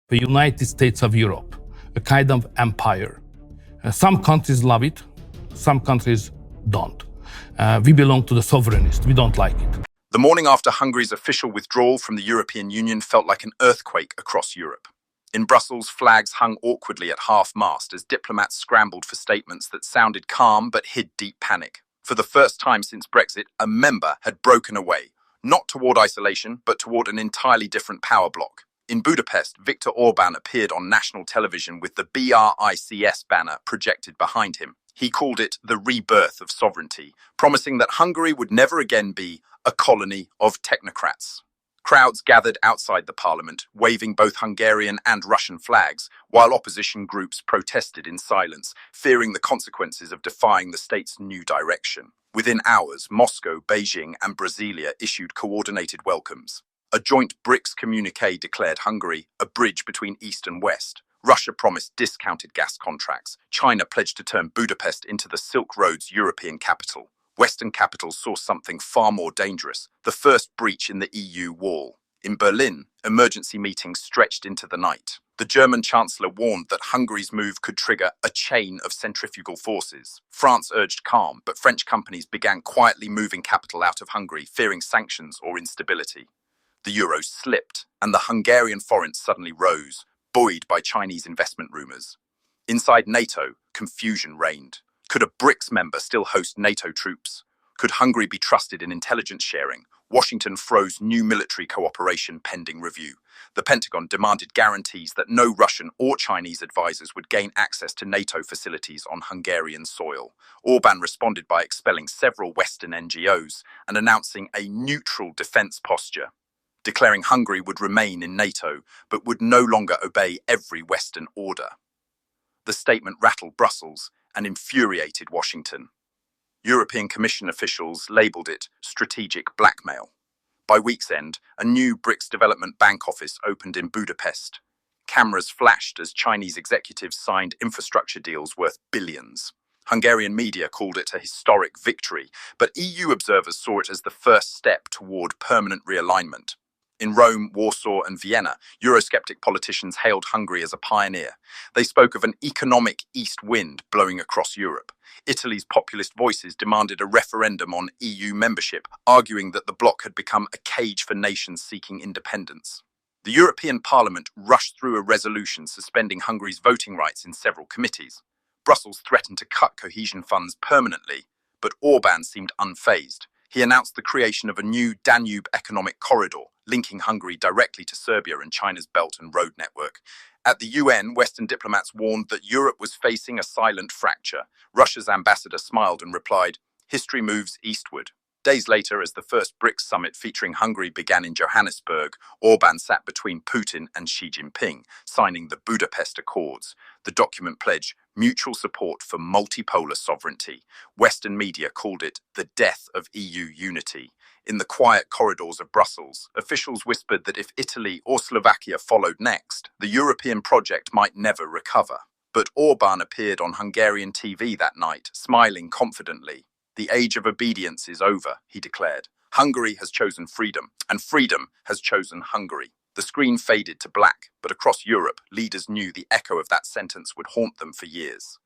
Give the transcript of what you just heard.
the United States of Europe, a kind of empire. Some countries love it, some countries don't. We belong to the sovereignist, we don't like it. The morning after Hungary's official withdrawal from the European Union felt like an earthquake across Europe. In Brussels, flags hung awkwardly at half-mast as diplomats scrambled for statements that sounded calm but hid deep panic. For the first time since Brexit, a member had broken away, not toward isolation, but toward an entirely different power bloc. In Budapest, Viktor Orban appeared on national television with the BRICS banner projected behind him. He called it the rebirth of sovereignty, promising that Hungary would never again be a colony of technocrats. Crowds gathered outside the parliament, waving both Hungarian and Russian flags, while opposition groups protested in silence, fearing the consequences of defying the state's new direction. Within hours, Moscow, Beijing, and Brasilia issued coordinated welcomes. A joint BRICS communiqué declared Hungary a bridge between East and West. Russia promised discounted gas contracts. China pledged to turn Budapest into the Silk Road's European capital. Western capitals saw something far more dangerous, the first breach in the EU wall. In Berlin, emergency meetings stretched into the night. The German chancellor warned that Hungary's move could trigger a chain of centrifugal forces. France urged calm, but French companies began quietly moving capital out of Hungary, fearing sanctions or instability. The euro slipped, and the Hungarian forint suddenly rose, buoyed by Chinese investment rumors. Inside NATO, confusion reigned. Could a BRICS member still host NATO troops? Could Hungary be trusted in intelligence sharing? Washington froze new military cooperation pending review. The Pentagon demanded guarantees that no Russian or Chinese advisors would gain access to NATO facilities on Hungarian soil. Orban responded by expelling several Western NGOs and announcing a neutral defense posture, declaring Hungary would remain in NATO but would no longer obey every Western order. The statement rattled Brussels and infuriated Washington. European Commission officials labelled it strategic blackmail. By week's end, a new BRICS Development Bank office opened in Budapest. Cameras flashed as Chinese executives signed infrastructure deals worth billions. Hungarian media called it a historic victory, but EU observers saw it as the first step toward permanent realignment. In Rome, Warsaw, and Vienna, Eurosceptic politicians hailed Hungary as a pioneer. They spoke of an economic east wind blowing across Europe. Italy's populist voices demanded a referendum on EU membership, arguing that the bloc had become a cage for nations seeking independence. The European Parliament rushed through a resolution suspending Hungary's voting rights in several committees. Brussels threatened to cut cohesion funds permanently, but Orban seemed unfazed. He announced the creation of a new Danube economic corridor, linking Hungary directly to Serbia and China's Belt and Road network. At the UN, Western diplomats warned that Europe was facing a silent fracture. Russia's ambassador smiled and replied, "History moves eastward." Days later, as the first BRICS summit featuring Hungary began in Johannesburg, Orban sat between Putin and Xi Jinping, signing the Budapest Accords. The document pledged mutual support for multipolar sovereignty. Western media called it the death of EU unity. In the quiet corridors of Brussels, officials whispered that if Italy or Slovakia followed next, the European project might never recover. But Orban appeared on Hungarian TV that night, smiling confidently. "The age of obedience is over," he declared. "Hungary has chosen freedom, and freedom has chosen Hungary." The screen faded to black, but across Europe, leaders knew the echo of that sentence would haunt them for years.